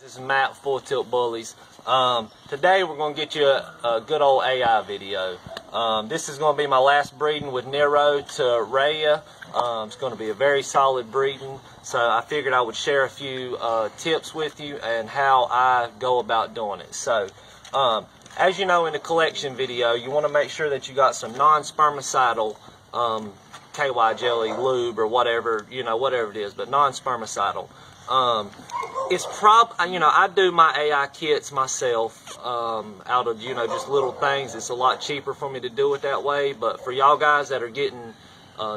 This is Matt, Full Tilt Bullies. Today we're going to get you a good old AI video. This is going to be my last breeding with Nero to Raya. It's going to be a very solid breeding, so I figured I would share a few tips with you and how I go about doing it. So, as you know, in the collection video, you want to make sure that you got some non-spermicidal KY jelly, lube, or whatever, whatever it is, but non-spermicidal. It's I do my AI kits myself out of, just little things. It's a lot cheaper for me to do it that way, but for y'all guys that are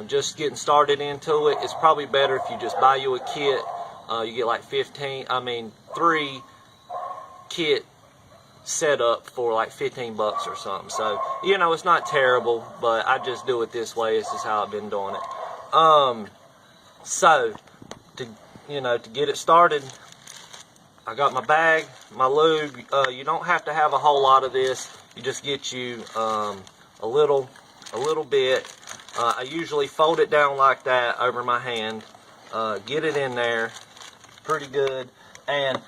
just getting started into it, it's probably better if you just buy you a kit. You get like 3 kit set up for like 15 bucks or something. So, it's not terrible, but I just do it this way. This is how I've been doing it. So, to get it started, I got my bag, my lube. You don't have to have a whole lot of this. You just get you a little bit. I usually fold it down like that over my hand. Get it in there pretty good. And,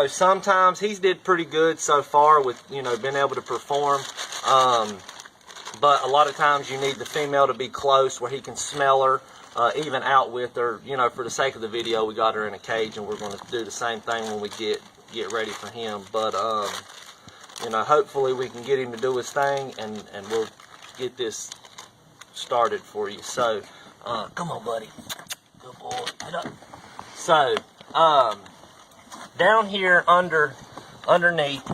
sometimes he's did pretty good so far with, being able to perform. But a lot of times you need the female to be close where he can smell her. Even out with her, for the sake of the video, we got her in a cage, and we're going to do the same thing when we get ready for him. But hopefully we can get him to do his thing, and we'll get this started for you. So, come on, buddy, good boy, get up. So, down here underneath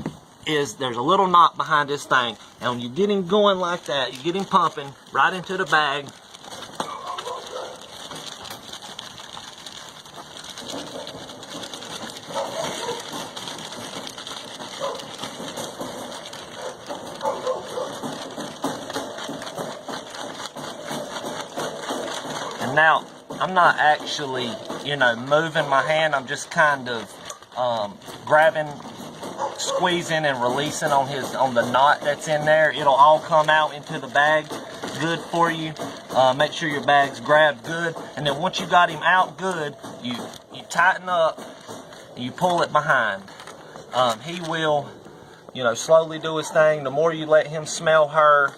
there's a little knot behind this thing, and when you get him going like that, you get him pumping right into the bag. Now, I'm not actually, moving my hand. I'm just kind of grabbing, squeezing, and releasing on the knot that's in there. It'll all come out into the bag good for you. Make sure your bag's grabbed good. And then once you got him out good, you tighten up, and you pull it behind. He will, slowly do his thing. The more you let him smell her,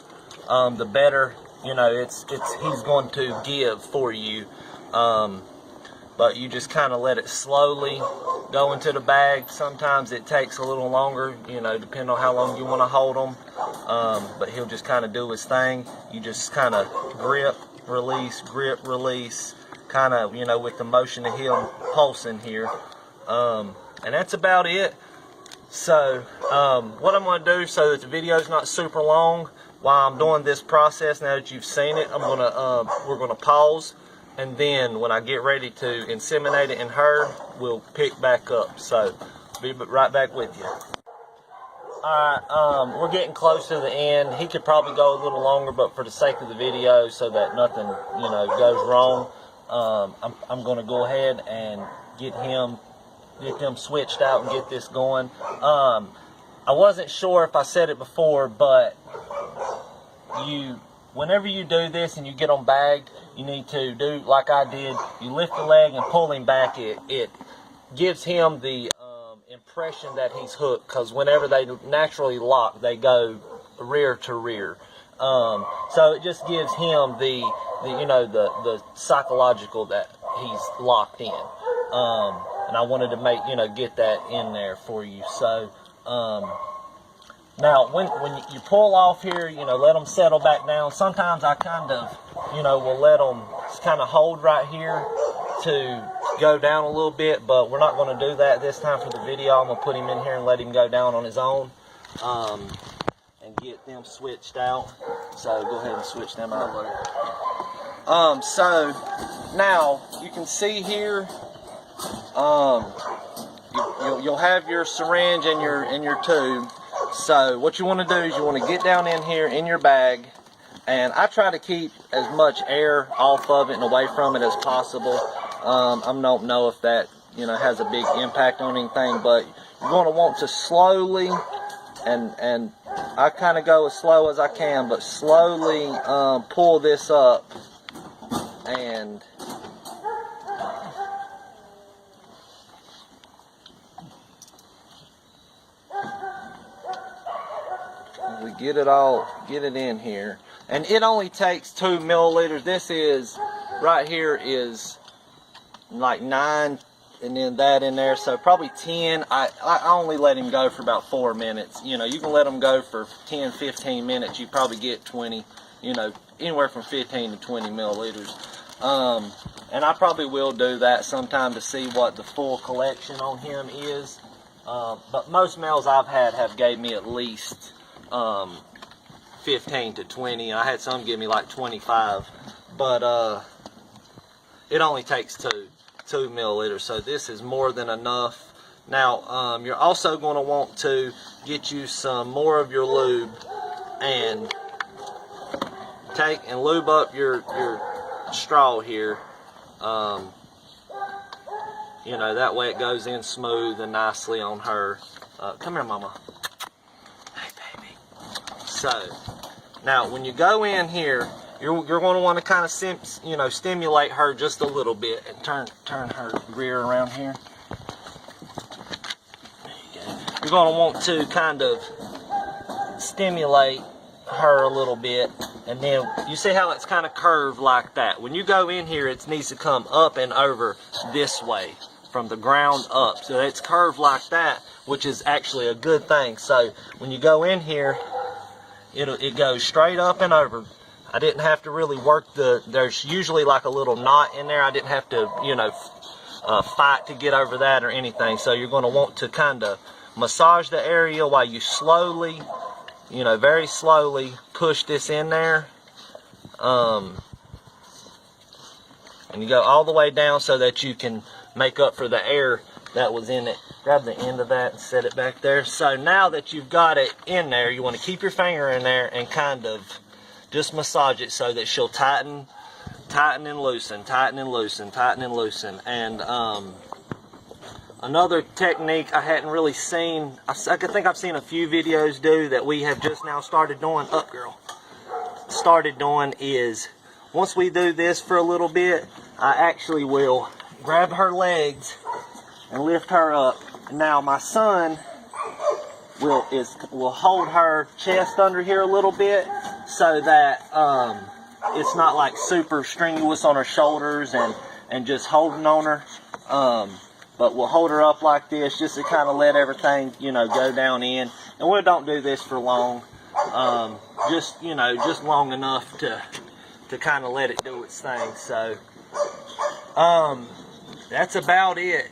the better. He's going to give for you, but you just kind of let it slowly go into the bag. Sometimes it takes a little longer, depending on how long you want to hold him, but he'll just kind of do his thing. You just kind of grip, release, kind of, with the motion of him pulsing here, and that's about it. So, what I'm going to do so that the video's not super long, while I'm doing this process, now that you've seen it, we're gonna pause, and then when I get ready to inseminate it in her, we'll pick back up. So, be right back with you. Alright, we're getting close to the end. He could probably go a little longer, but for the sake of the video, so that nothing, goes wrong, I'm gonna go ahead and get them switched out and get this going. I wasn't sure if I said it before, but whenever you do this and you get them bagged, you need to do like I did. You lift the leg and pull him back. It gives him the impression that he's hooked, because whenever they naturally lock, they go rear to rear. So it just gives him the psychological that he's locked in. And I wanted to get that in there for you. So, now, when you pull off here, let them settle back down. Sometimes I kind of, will let them kind of hold right here to go down a little bit, but we're not going to do that this time for the video. I'm going to put him in here and let him go down on his own, and get them switched out. So, go ahead and switch them out. So, now, you can see here, you'll have your syringe and your tube. So what you want to do is you want to get down in here in your bag, and I try to keep as much air off of it and away from it as possible. I don't know if that has a big impact on anything, but you're going to want to slowly, and I kind of go as slow as I can, but slowly pull this up, and get it in here. And it only takes 2 milliliters. This is, right here is like 9, and then that in there, so probably 10. I only let him go for about 4 minutes. You know, you can let him go for 10, 15 minutes. You probably get 20, you know, anywhere from 15 to 20 milliliters. And I probably will do that sometime to see what the full collection on him is. But most males I've had have gave me at least 15 to 20. I had some give me like 25. But it only takes 2 milliliters. So this is more than enough. Now, you're also going to want to get you some more of your lube and take and lube up your straw here. You know, that way it goes in smooth and nicely on her. Come here, mama. Hey, baby. So, now when you go in here, you're going to want to kind of stimulate her just a little bit and turn her rear around here. There you go. You're going to want to kind of stimulate her a little bit, and then you see how it's kind of curved like that. When you go in here, it needs to come up and over this way from the ground up, so it's curved like that, which is actually a good thing. So when you go in here, it goes straight up and over. I didn't have to really work there's usually like a little knot in there. I didn't have to, you know, fight to get over that or anything. So you're going to want to kind of massage the area while you slowly, you know, very slowly push this in there. And you go all the way down so that you can make up for the air that was in it. Grab the end of that and set it back there. So now that you've got it in there, you want to keep your finger in there and kind of just massage it so that she'll tighten and loosen, tighten and loosen, tighten and loosen. And another technique I hadn't really seen, I think I've seen a few videos do that we have just now started doing, is once we do this for a little bit, I actually will grab her legs and lift her up. Now my son will hold her chest under here a little bit so that it's not like super strenuous on her shoulders and just holding on her. But we'll hold her up like this just to kind of let everything, you know, go down in. And we don't do this for long. Just, you know, just long enough to kind of let it do its thing. So, that's about it.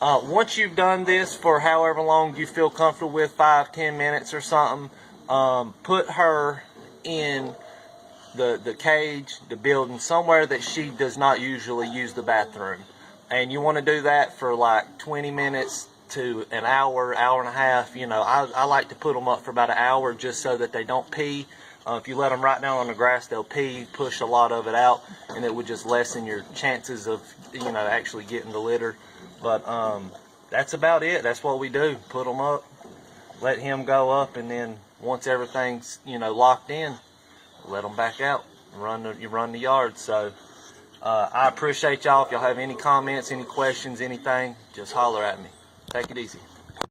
Once you've done this for however long you feel comfortable with, 5-10 minutes or something, put her in the cage, the building, somewhere that she does not usually use the bathroom. And you want to do that for like 20 minutes to an hour, hour and a half. You know, I like to put them up for about an hour just so that they don't pee. If you let them right down on the grass, they'll pee, push a lot of it out, and it would just lessen your chances of, you know, actually getting the litter. But that's about it. That's what we do. Put them up, let him go up, and then once everything's, you know, locked in, let them back out. You run the yard. So I appreciate y'all. If y'all have any comments, any questions, anything, just holler at me. Take it easy.